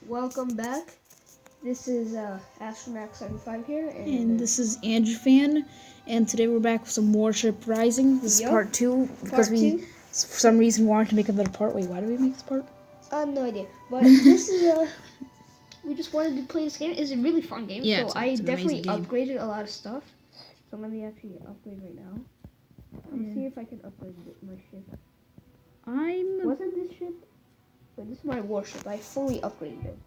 Welcome back. This is AstroMaxz 75 here, And this is Andrew Fan, and today we're back with some Warship Rising. This is part 2 because we, for some reason, wanted to make another part. Wait, why did we make this part? I have no idea, but this is we just wanted to play this game. It's a really fun game, Yeah, so I definitely upgraded a lot of stuff. So let me actually upgrade right now. Let's see if I can upgrade my ship. Wasn't this ship? Wait, this is my warship. I fully upgraded it.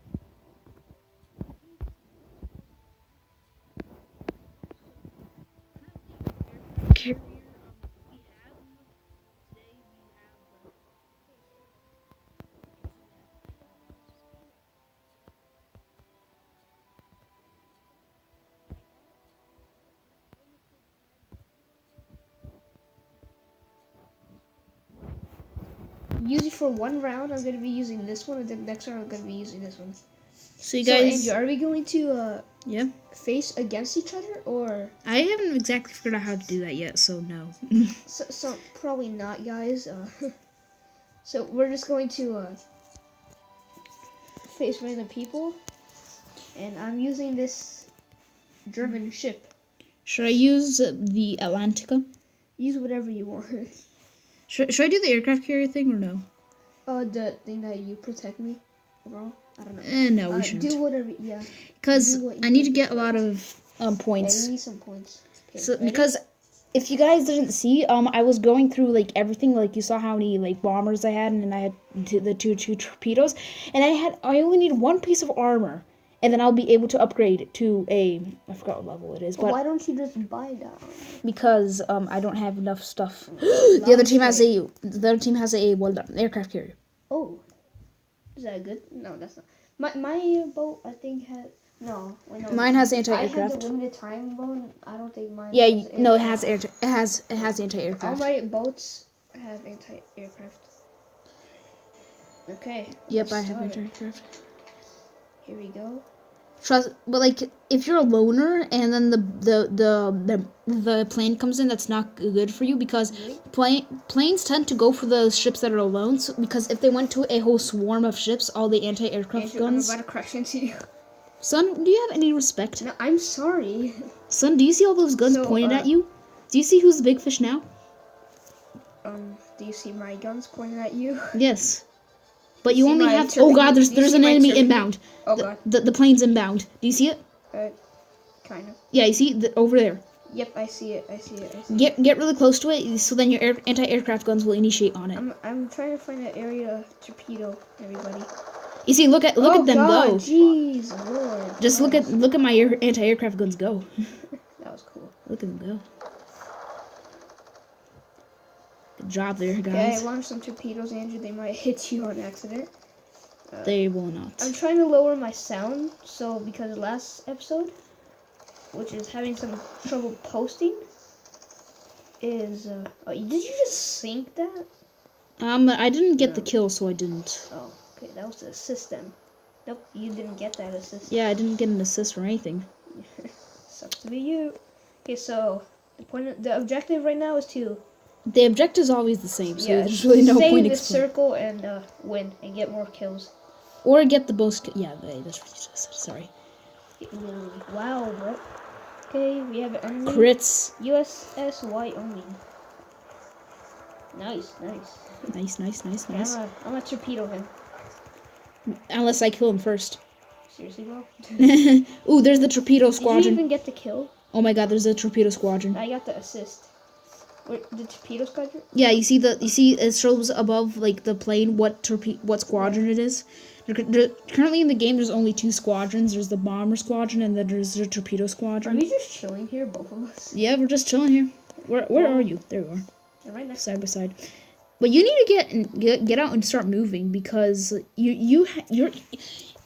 Usually for one round, I'm going to be using this one, and then next round, I'm going to be using this one. So you guys... So, Andrew, are we going to yeah, face against each other, or... I haven't exactly figured out how to do that yet, so no. so probably not, guys. So we're just going to face random people, and I'm using this German ship. Should I use the Atlantica? Use whatever you want. Should I do the aircraft carrier thing or no? The thing that you protect me, bro. I don't know. No, we shouldn't. Do whatever, yeah. Because I need to get a lot of points. Yeah, you need some points. Okay, so ready? Because if you guys didn't see, I was going through like everything. Like you saw how many like bombers I had, and then I had the two torpedoes, and I only need one piece of armor, and then I'll be able to upgrade to a, I forgot what level it is. But why don't you just buy that? Because I don't have enough stuff. The other team has a well done aircraft carrier. Oh, is that good? No, that's not. My boat, I think, had no. Mine has anti-aircraft. I had the limited time boat. I don't think mine. Yeah, has no, it has anti-aircraft. All my boats have anti-aircraft. Okay. Yep, I have anti-aircraft. Here we go. Trust, but like if you're a loner and then the plane comes in, that's not good for you because planes tend to go for the ships that are alone. So, because if they went to a whole swarm of ships, all the anti-aircraft guns. I'm about to crash into you. Son, do you have any respect? No, I'm sorry. Son, do you see all those guns pointed at you? Do you see who's the big fish now? Do you see my guns pointed at you? Yes. But you only have... Oh god, there's an enemy inbound. Oh god. The plane's inbound. Do you see it? Kind of. Yeah, you see it over there. Yep, I see it. Get really close to it, so then your anti-aircraft guns will initiate on it. I'm trying to find an area to torpedo everybody. You see, look at them go. Jeez, Lord. Just look at my anti-aircraft guns go. That was cool. Look at them go. Good job there, guys. Okay, I launched some torpedoes, Andrew. They might hit you on accident. They will not. I'm trying to lower my sound, so because last episode, which is having some trouble posting, is did you just sink that? I didn't get the kill, so I didn't. Oh, okay, that was the assist then. Nope, you didn't get that assist. Yeah, I didn't get an assist or anything. Sucks to be you. Okay, so the objective right now is to. The objective is always the same, so there's really no point in stay in the circle and win and get more kills. Or get the most. Yeah, that's what you just said. Sorry. Wow, bro. Okay, we have an enemy. Crits. USS White only. Nice. Nice. I'm gonna torpedo him. Unless I kill him first. Seriously, bro? Ooh, there's the torpedo squadron. Did you even get the kill? Oh my god, there's a torpedo squadron. I got the assist. Wait, the torpedo squadron? Yeah, you see it shows above like the plane what squadron it is. Currently in the game, there's only 2 squadrons. There's the bomber squadron and then there's the torpedo squadron. Are we just chilling here, both of us? Yeah, we're just chilling here. Where are you? There you are. They're right next. Side by side. But you need to get out and start moving because you're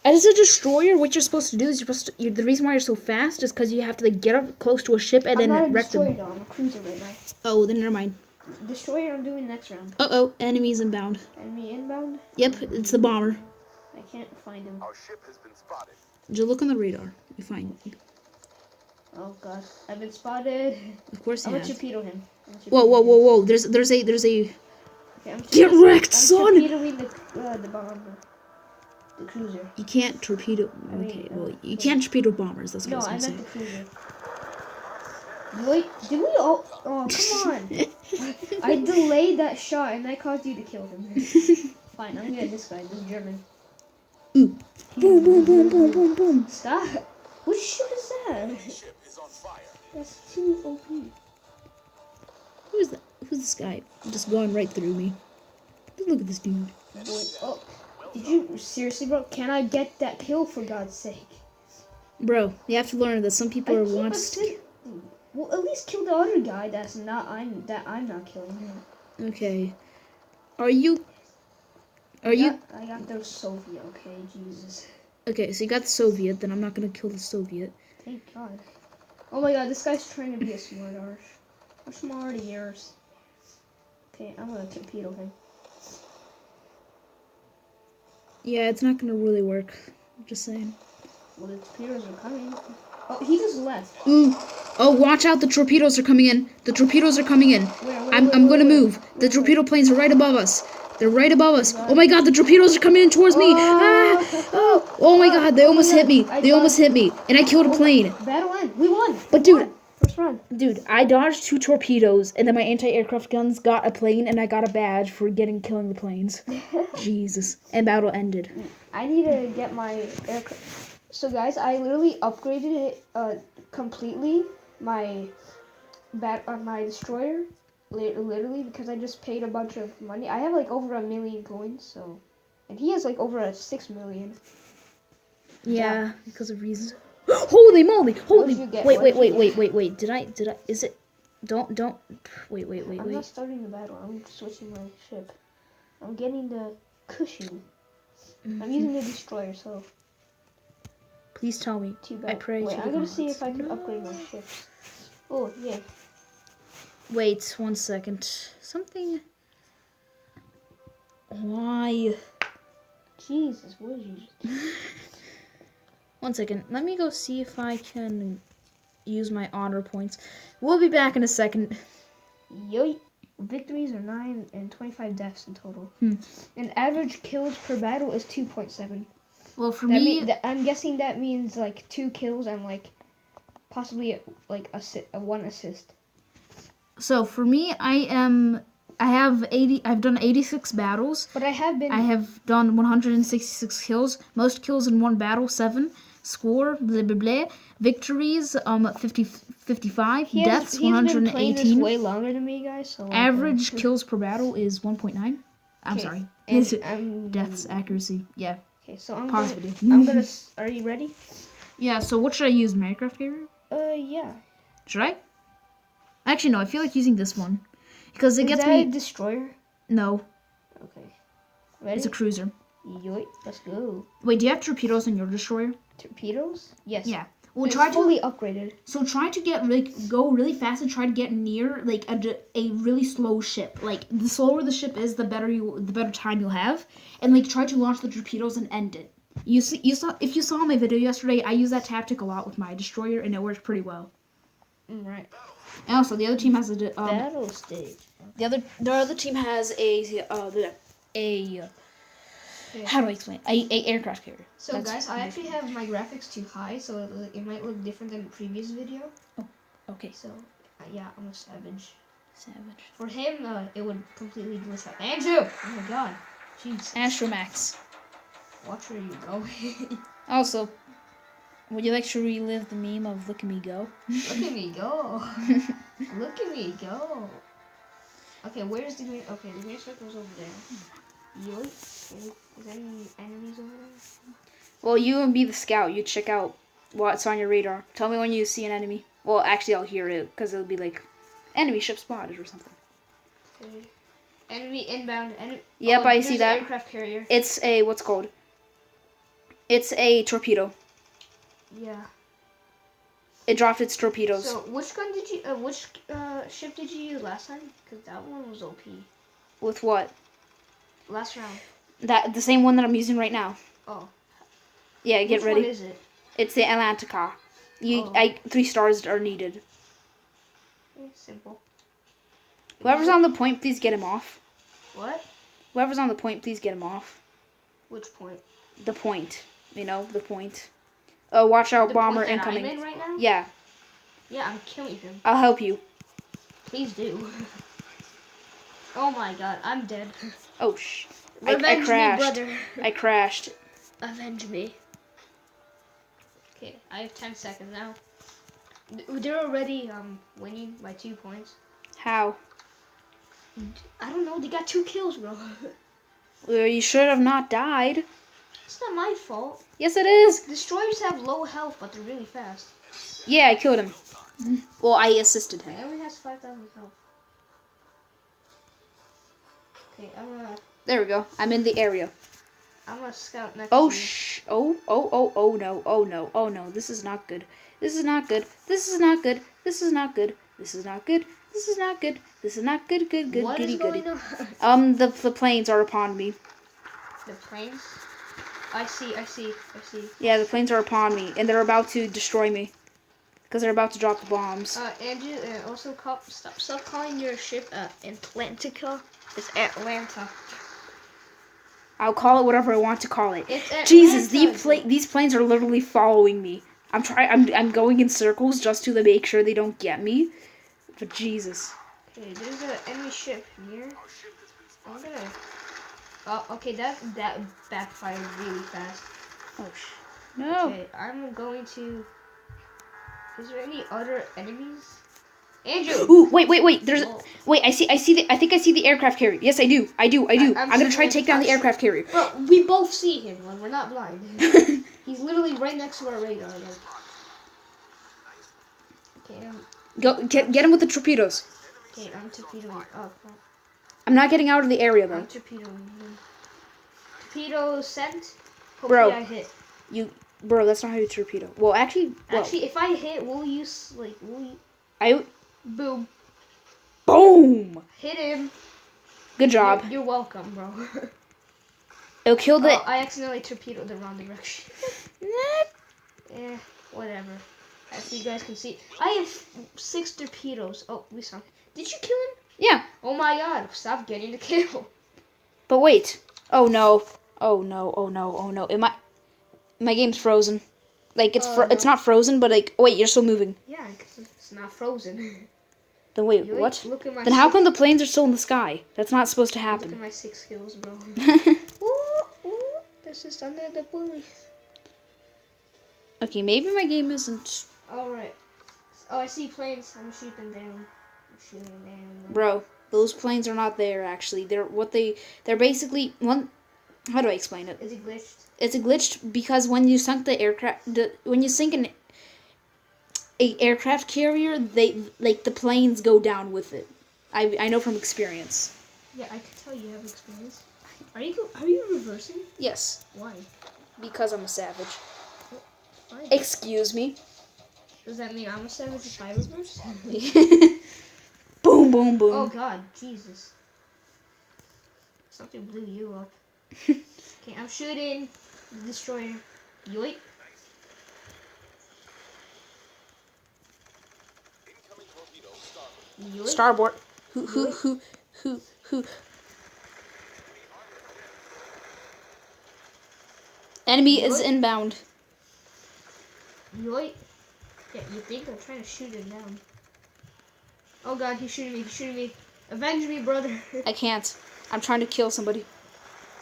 as a destroyer. What you're supposed to do is the reason why you're so fast is because you have to like get up close to a ship and then wreck them. I'm a cruiser right now. Oh, then never mind. Destroyer, I'm doing next round. Enemies inbound. Enemy inbound? Yep, it's the bomber. I can't find him. Our ship has been spotted. Just look on the radar. You find. Oh god, I've been spotted. Of course, I'm gonna torpedo him. Whoa! There's a. Okay, I'm Get wrecked, torpedoing son! the bomber. The cruiser. You can't torpedo. Okay, well, you can't torpedo bombers. That's what I was going to say. No, I meant the cruiser. Wait, did we all? Oh, come on! I delayed that shot, and that caused you to kill him. Fine, I'm gonna get this guy. This German. Ooh. Boom, boom, boom, boom, boom, boom. Stop! Which ship is that? That's too OP. Who is that? Who's this guy? Just going right through me. Look at this dude. Wait, oh. Did you seriously, bro? Can I get that kill for God's sake? Bro, you have to learn that some people are wants. Well, at least kill the other guy. I'm not killing him. Okay. Are you? I got the Soviet. Okay, Jesus. Okay, so you got the Soviet. Then I'm not gonna kill the Soviet. Thank God. Oh my God, this guy's trying to be a smart arse. How smart are yours? Okay, I'm gonna torpedo him. Yeah, it's not gonna really work. I'm just saying. Well, the torpedoes are coming. Oh, he just left. Ooh. Oh, watch out! The torpedoes are coming in. The torpedoes are coming in. I'm gonna move. The torpedo planes are right above us. They're right above us. Oh my God! The torpedoes are coming in towards me. Ah! Oh my God! They almost hit me. They almost hit me, and I killed a plane. Battle end. We won. But dude. First run. Dude, I dodged 2 torpedoes, and then my anti-aircraft guns got a plane, and I got a badge for killing the planes. Jesus. And battle ended. I need to get my aircraft. So guys, I literally upgraded it completely, my destroyer, literally, because I just paid a bunch of money. I have like over 1 million coins, so, and he has like over 6 million. Yeah, because of reasons. Holy moly! Holy! Wait! Did I? Is it? Don't. Wait! I'm not starting the battle. I'm switching my ship. I'm getting the cushion. I'm using the destroyer, so. Please tell me. I pray. Wait, I'm gonna see if I can upgrade my ships. Oh yeah. Wait 1 second. Something. Why? Jesus, what did you just... 1 second. Let me go see if I can use my honor points. We'll be back in a second. Yo, victories are 9 and 25 deaths in total. And average kills per battle is 2.7. Well, for me, I'm guessing that means like 2 kills and like possibly like a 1 assist. So for me, I've done 86 battles. But I have done 166 kills. Most kills in one battle, 7. Score, blah, blah, blah. Victories, 55. Deaths, 118. He's been playing this way longer than me, guys. So average kills per battle is 1.9. I'm sorry. Deaths accuracy. Yeah. Okay, so I'm gonna. Are you ready? Yeah. So what should I use? Aircraft carrier? Yeah. Should I? Actually, no. I feel like using this one because it gets me. Is that a destroyer? No. Okay. Ready? It's a cruiser. Yoit, let's go. Wait, do you have torpedoes in your destroyer? Torpedoes? Yes. Yeah. Well, try fully upgraded. So try to go really fast and try to get near like a really slow ship. Like the slower the ship is, the better time you'll have. And like try to launch the torpedoes and end it. If you saw my video yesterday, I use that tactic a lot with my destroyer, and it works pretty well. Right. And also, the other team has a battle stage. The other team has how do I explain? A aircraft carrier. So guys, I actually have my graphics too high, so it might look different than the previous video. Oh, okay. So, yeah, I'm a savage. Savage. For him, it would completely glitch out. Andrew! Oh my God. Jeez. AstroMaxz. Watch where you go. Also, would you like to relive the meme of "Look at me go"? Look at me go. Look at me go. Okay, where's the green? Okay, the green circle's over there. Yoink. Is there any enemies over there? Well, you and be the scout. You check out what's on your radar. Tell me when you see an enemy. Well, actually, I'll hear it because it'll be like enemy ship spotted or something. Okay. Enemy inbound. Yep, I see that. Aircraft carrier. It's a what's called? It's a torpedo. Yeah. It dropped its torpedoes. So, which gun did you? Which ship did you use last time? Because that one was OP. With what? Last round. The same one that I'm using right now. Oh. Yeah, get ready. Which one is it? It's the Atlantica. 3 stars are needed. Simple. Whoever's on the point, please get him off. What? Whoever's on the point, please get him off. Which point? the point. You know, the point. Oh, watch out, The bomber point that incoming. I'm in right now? Yeah. Yeah, I'm killing him. I'll help you. Please do. Oh my god, I'm dead. Oh, I Revenge crashed. me, brother. I crashed. Avenge me. Okay, I have 10 seconds now. They're already winning by 2 points. How? I don't know. They got 2 kills, bro. Well, you should have not died. It's not my fault. Yes, it is. Destroyers have low health, but they're really fast. Yeah, I killed him. Well, I assisted him. He only has 5,000 health. Okay, I'm gonna. There we go. I'm in the area. I'm gonna scout next. Oh to you. oh no, oh no, oh no. This is not good. This is not good. This is not good. This is not good. This is not good. This is not good. This is not good. Good, What goody, is goody. going on? The planes are upon me. The planes? I see. Yeah, the planes are upon me, and they're about to destroy me. Because they're about to drop the bombs. Andrew, also stop calling your ship Atlantica. It's Atlanta. I'll call it whatever I want to call it. It's Atlanta. Jesus, these planes are literally following me. I'm going in circles just to make sure they don't get me. But Jesus. Okay, there's an enemy ship here. I'm gonna. Oh, okay, that backfired really fast. Oh no. Okay, I'm going to. Is there any other enemies? Andrew. Ooh, wait. There's. Whoa. Wait, I think I see the aircraft carrier. Yes, I do. I'm gonna try to take down the aircraft carrier. Bro, we both see him. Like, we're not blind. He's literally right next to our radar. Like. Okay. Go get him with the torpedoes. Okay, I'm torpedoing. Oh, crap. I'm not getting out of the area though. I'm torpedoing him. Torpedo sent. Hopefully Bro. I hit. Bro, that's not how you torpedo. Well, actually, if I hit, will you? Boom. Boom. Hit him. Good job. You're welcome, bro. It'll kill the. Oh, I accidentally torpedoed the wrong direction. Whatever. As you guys can see, I have 6 torpedoes. Oh, we saw. Did you kill him? Yeah. Oh my god! Stop getting the kill. But wait. Oh no. Oh no. My game's frozen. Like it's not frozen, but like wait, you're still moving. Yeah, because it's not frozen. Then wait, Yoink, what? Look at my Then how come the planes are still in the sky? That's not supposed to Look happen. at my 6 kills, bro. Ooh, that's just under the bully. Okay, maybe my game isn't. Alright. Oh, I see planes. I'm shooting down. Bro, those planes are not there actually. They're basically one. How do I explain it? Is it glitched? It's a glitched because when you sunk the aircraft, when you sink an aircraft carrier, the planes go down with it. I know from experience. Yeah, I can tell you have experience. Are you reversing? Yes. Why? Because I'm a savage. Why? Excuse me. Does that mean I'm a savage if I reverse? Boom, boom, boom. Oh god, Jesus. Something blew you up. Okay, I'm shooting the destroyer. Yoink. Yoink. Starboard. Who. Enemy is inbound. Yoink. Yeah, you think I'm trying to shoot him down. Oh god, he's shooting me, Avenge me, brother. I can't. I'm trying to kill somebody.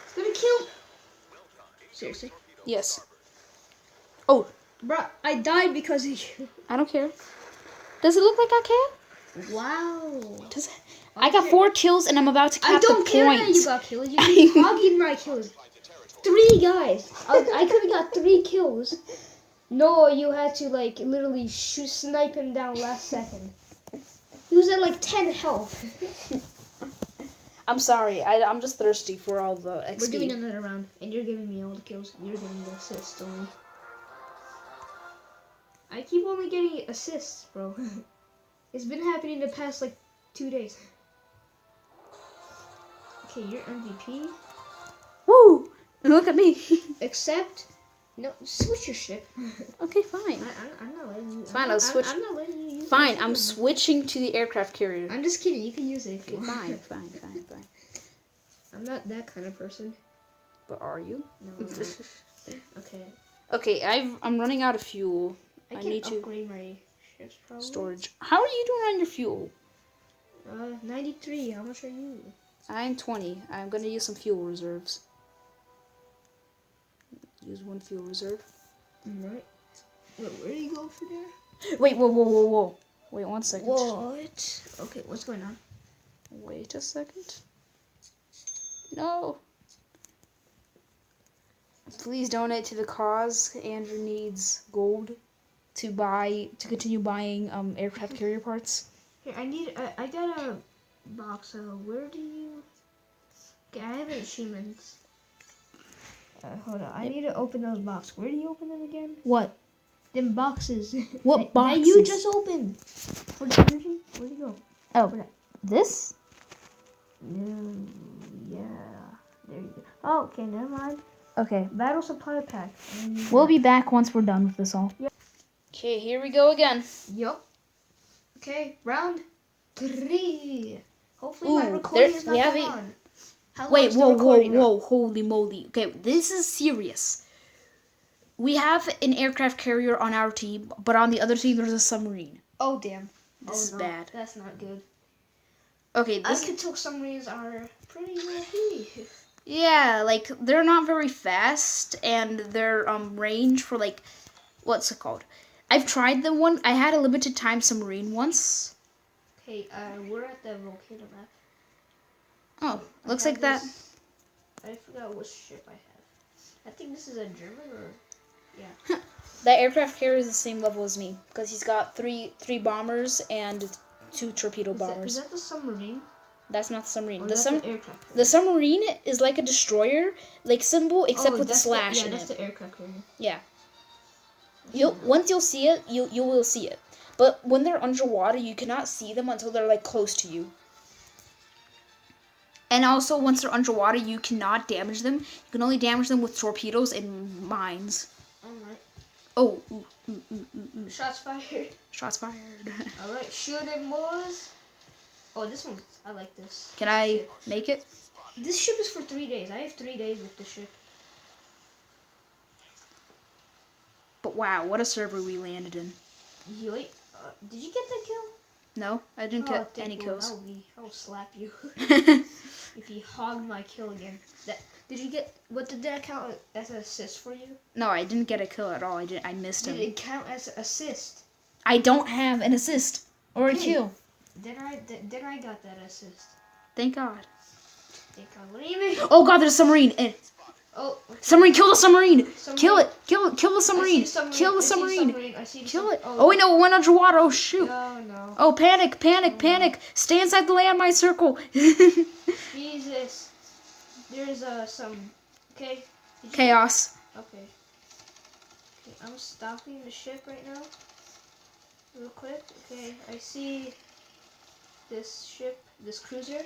It's gonna kill. Seriously? Yes. Oh. Bruh, I died because of you. I don't care. Does it look like I can? Wow. Does it? I got 4 kills and I'm about to cap the I don't care that you got killed. You keep hogging my kills. 3 guys. I could have got 3 kills. No, you had to like literally snipe him down last second. He was at like 10 health. I'm sorry. I'm just thirsty for all the XP. We're doing another round, and you're giving me all the kills. You're getting the assists only. I keep only getting assists, bro. It's been happening the past like 2 days. Okay, you're MVP. Woo! Look at me. Except, no, switch your ship. Okay, fine. I'm not letting you. Fine, I'll switch. I'm not letting you use Fine, it. I'm switching to the aircraft carrier. I'm just kidding. You can use it if you want. Fine. I'm not that kind of person. But are you? No. Okay. Okay, I'm running out of fuel. I need can upgrade my ships probably. Storage. How are you doing on your fuel? 93. How much are you? I'm 20. I'm gonna use some fuel reserves. Use 1 fuel reserve. Right. Wait, where do you go for there? Wait, whoa. Wait 1 second. What? Okay, what's going on? Wait a second. No. Please donate to the cause. Andrew needs gold to continue buying aircraft carrier parts. Here, I got a box. Where do you? Okay, I have achievements. Hold on. I need to open those boxes. Where do you open them again? What? Them boxes. What boxes? That you just opened. For the energy? Where'd you go? Oh, this? No. Yeah. There you go. Oh, okay. Never mind. Okay. Battle supply pack. We'll be back once we're done with this all. Yep. Okay, here we go again. Yup. Okay, round 3. Hopefully Ooh, my recording is not we have going on. How long Wait, is the recording whoa, holy moly. Okay, this is serious. We have an aircraft carrier on our team, but on the other team there's a submarine. Oh, damn. This is bad. That's not good. Okay, I can tell submarines are pretty heavy. Yeah, like, they're not very fast, and their range for, like, what's it called? I've tried the one. I had a limited time submarine once. Okay, we're at the volcano map. Oh, looks like that. I forgot what ship I have. I think this is a German or... Yeah. That aircraft carrier is the same level as me, because he's got three bombers and 2 torpedo bombers. Is that the submarine? That's not the submarine. Or The aircraft carrier? The submarine is like a destroyer, like symbol, except with a slash in that's it. the aircraft carrier. Yeah. Once you'll see it, you will see it. But when they're underwater, you cannot see them until they're like close to you. And also, once they're underwater, you cannot damage them. You can only damage them with torpedoes and mines. Alright. Oh. Shots fired. Shots fired. Alright, shoot him, boys. Oh, this one, I like this. Can I make it? This ship is for 3 days. I have 3 days with the ship. But wow, what a server we landed in. Wait, did you get that kill? No, I didn't get any kills. I will slap you if you hogged my kill again. Did that count as an assist for you? No, I didn't get a kill at all. I missed him. Did it count as an assist? I don't have an assist or a kill. Then I got that assist. Thank God. Thank God. What do you mean? Oh God, there's a submarine. Oh. Okay. Submarine, kill the submarine. Submarine. Kill it. Kill the submarine. Kill the submarine. Kill it. Oh wait, no, it went underwater. Oh shoot. No. Oh, panic. Stay inside the landmine circle. Jesus. There's some. Okay. Chaos. Okay. I'm stopping the ship right now. Real quick. Okay. I see this ship, this cruiser.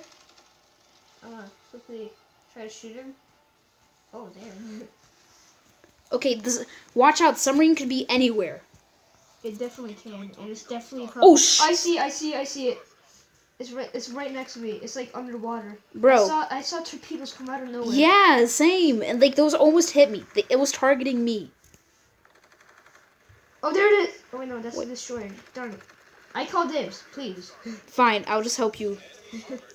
I'm gonna quickly try to shoot him. Oh damn. Okay, watch out. Submarine could be anywhere. It definitely can, and it's definitely. Oh I see it. It's right next to me. It's like underwater. Bro. I saw torpedoes come out of nowhere. Yeah, same. And like those almost hit me. It was targeting me. Oh, there it is. Oh wait, no, that's a destroyer. Darn it. I call dibs, please. Fine, I'll just help you.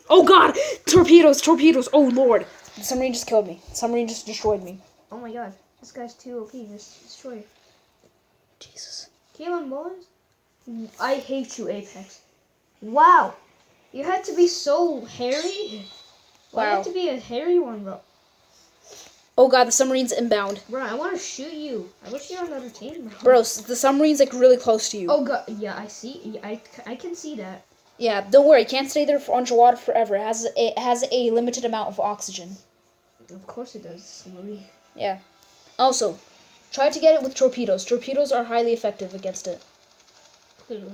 Oh God, torpedoes. Oh Lord. The submarine just killed me. The submarine just destroyed me. Oh my God, this guy's too OP. Just destroy. Jesus. Kill him, boys. I hate you, Apex. Wow. You had to be so hairy? Why you have to be a hairy one, bro? Oh God, the submarine's inbound. Bro, I want to shoot you. I wish you were on another team. Bro, the submarine's like really close to you. Oh God, yeah, I see. I can see that. Yeah, don't worry. It can't stay there underwater forever. It has a limited amount of oxygen. Of course it does, Marie. Yeah. Also, try to get it with torpedoes. Torpedoes are highly effective against it. Clearly.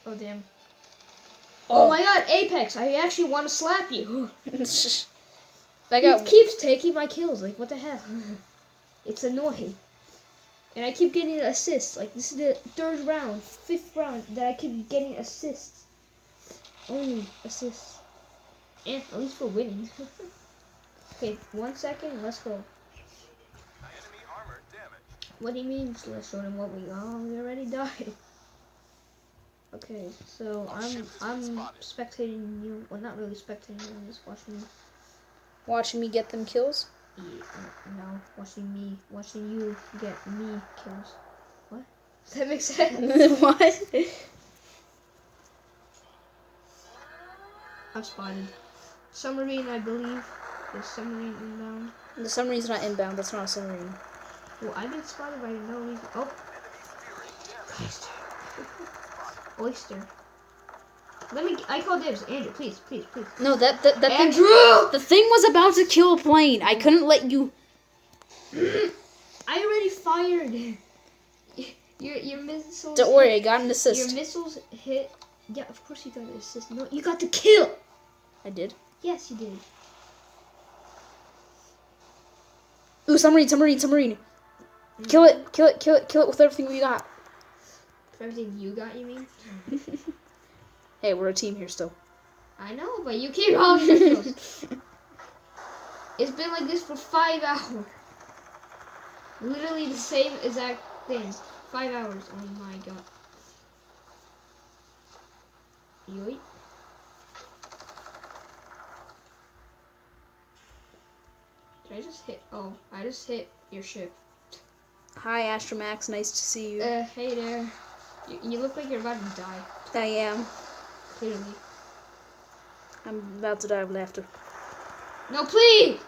Oh damn. Oh my God, Apex! I actually want to slap you. He keeps taking my kills. Like, what the hell? It's annoying. And I keep getting assists. Like, this is the 3rd round, 5th round that I keep getting assists. Only assists. And at least we're winning. Okay, 1 second, let's go. Enemy armor damaged. What do you mean? Let's show them what we already died. Okay, so I'm spectating you. Well, not really spectating you. I'm just watching you. Watching me get them kills. Yeah, no, watching you get me kills. What? Does that make sense? What? I've spotted submarine, I believe. The submarine inbound. The submarine's not inbound. That's not a submarine. Well, I've been spotted by no reason. Oh, oyster. Oyster. I call dibs. Andrew, please. No, that Andrew! thing. The thing was about to kill a plane. I couldn't let you. I already fired. Your missiles. Don't worry, I got an assist. Your missiles hit. Yeah, of course you got an assist. No, you got the kill. I did. Yes, you did. Ooh, submarine. Kill it with everything we got. For everything you got, you mean? Hey, we're a team here still. I know, but you keep all your kills. It's been like this for 5 hours. Literally the same exact thing. 5 hours. Oh my god. Yoink. Did I just hit? Oh, I just hit your ship. Hi, AstroMaxz. Nice to see you. Hey there. You look like you're about to die. I am. Clearly. I'm about to die of laughter. No, please!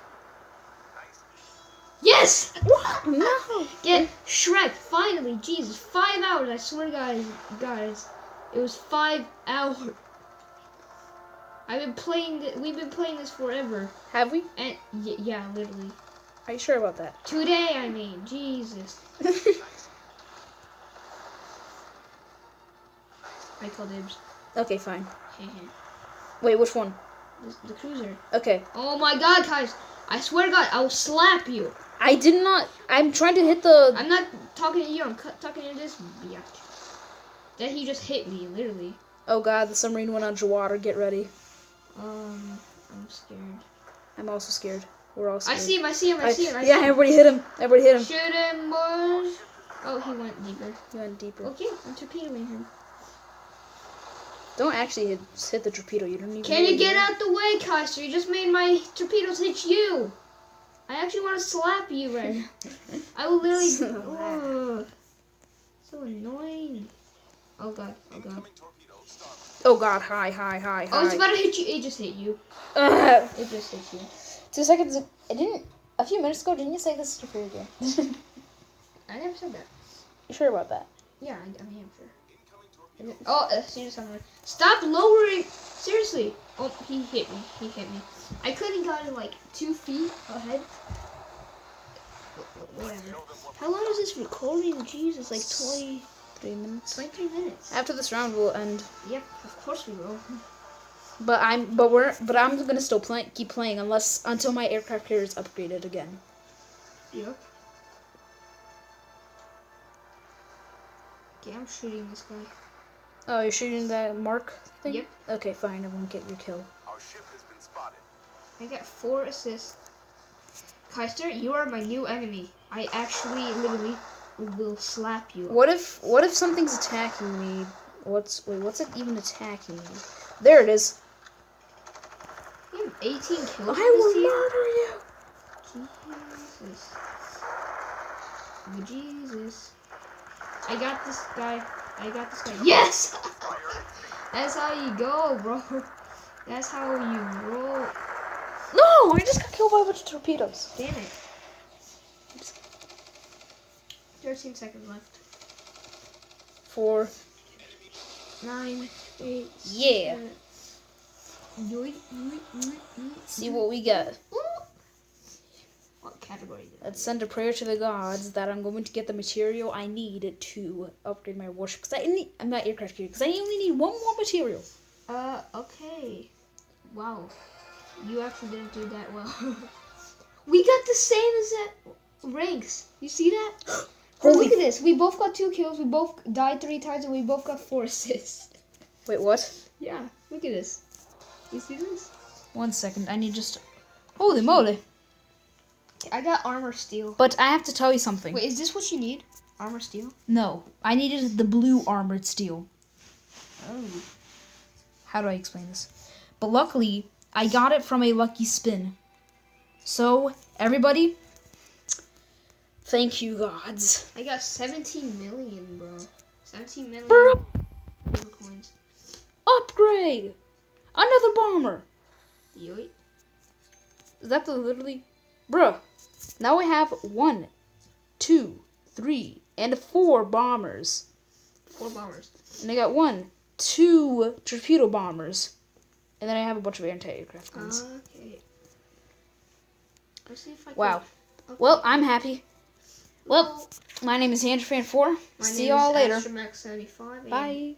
Yes! What? No. Get Shrek, finally. Jesus, 5 hours. I swear to guys, it was 5 hours. We've been playing this forever. Have we? And yeah, literally. Are you sure about that? Today, I mean, Jesus. I call dibs. Okay, fine. Wait, which one? The cruiser. Okay. Oh my god, guys. I swear to God, I will slap you. I did not. I'm trying to hit the. I'm not talking to you. I'm talking to this biatch. Then he just hit me, literally. Oh god, the submarine went underwater. Get ready. I'm scared. I'm also scared. We're all scared. I see him. Yeah, everybody hit him. Shoot him, boys. Oh, he went deeper. He went deeper. Okay, I'm torpedoing him. Don't actually hit the torpedo. You don't even. Can you get out the way, Kaiser? You just made my torpedoes hit you. I actually want to slap you right now. I will literally. So annoying. Oh god. Oh god, hi. Oh, it's about to hit you. It just hit you. It just hit you. 2 seconds. It didn't. A few minutes ago, didn't you say this is torpedo again? I never said that. You sure about that? Yeah, I am sure. Oh, see somewhere. Stop lowering. Seriously. Oh, he hit me. I could have gotten like 2 feet ahead. Whatever. How long is this recording? Jesus, like 23 minutes. 23 minutes. After this round, we'll end. Yep, of course we will. But I'm gonna still keep playing until my aircraft carrier is upgraded again. Yep. Okay, I'm shooting this guy. Oh, you're shooting that mark thing? Yep. Okay, fine. I won't get your kill. Our ship has been spotted. I got 4 assists. Kaiser, you are my new enemy. I actually literally will slap you. What if something's attacking me? What's it even attacking me? There it is. You have 18 kills. I will murder you. Jesus. I got this guy. Yes! That's how you go, bro. That's how you roll. No, I just got killed by a bunch of torpedoes. Damn it. 13 seconds left. 4. 9, 8. Yeah. 7. See what we got. What category? Let's send a prayer to the gods that I'm going to get the material I need to upgrade my warship. I'm not aircraft carrier. Because I only need 1 more material. Okay. Wow. You actually didn't do that well. We got the same exact ranks. You see that? Look at this. We both got 2 kills. We both died 3 times, and we both got 4 assists. Wait, what? Yeah. Look at this. You see this? 1 second. I need just... Holy moly. I got armor steel. But I have to tell you something. Wait, is this what you need? Armor steel? No. I needed the blue armored steel. Oh. How do I explain this? But luckily, I got it from a lucky spin. So, everybody, thank you, gods. I got 17 million, bro. 17 million Bro. coins. Upgrade! Another bomber! Yoit. Is that the literally... Bruh. Now I have 1, 2, 3, and 4 bombers. 4 bombers. And I got 1, 2 torpedo bombers. And then I have a bunch of anti-aircraft guns. Okay. Let's see if I Wow. can... Okay. Well, I'm happy. Well, my name is AndrewFan4. See y'all later. AstroMaxz 75. Bye.